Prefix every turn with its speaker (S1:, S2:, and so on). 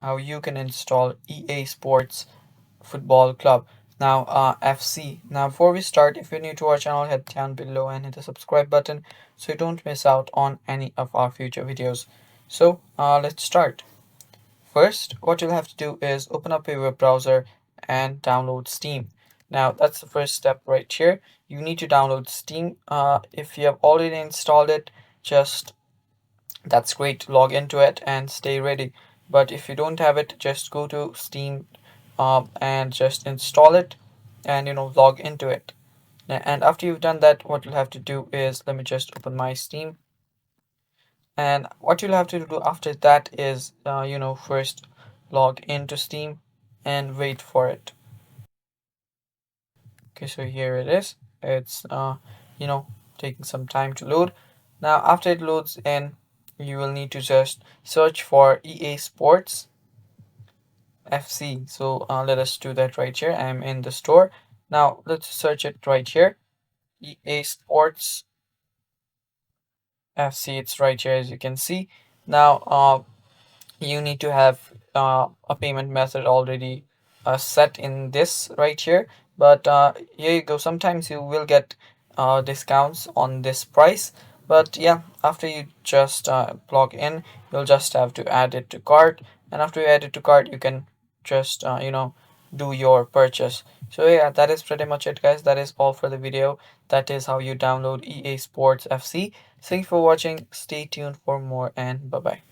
S1: how you can install EA Sports Football Club. Now, FC. Now, before we start, if you're new to our channel, head down below and hit the subscribe button so you don't miss out on any of our future videos. So, let's start. First, what you'll have to do is open up your web browser and download Steam. Now, that's the first step right here. You need to download Steam. If you have already installed it, just that's great. Log into it and stay ready. But if you don't have it, just go to Steam and just install it and log into it. And after you've done that, what you'll have to do is, let me just open my Steam. And what you'll have to do after that is first log into Steam and wait for it. Okay, so here it is. It's you know taking some time to load. Now after it loads in, you will need to just search for EA Sports FC. So let us do that right here. I'm in the store. Now let's search it right here. EA Sports FC. It's right here, as you can see. Now you need to have a payment method already set in this right here, but here you go. Sometimes you will get discounts on this price, but yeah, after you just log in, you'll just have to add it to cart, and after you add it to cart, you can just do your purchase. So yeah, that is pretty much it, guys. That is all for the video. That is how you download EA Sports FC. Thank you for watching. Stay tuned for more, and bye bye.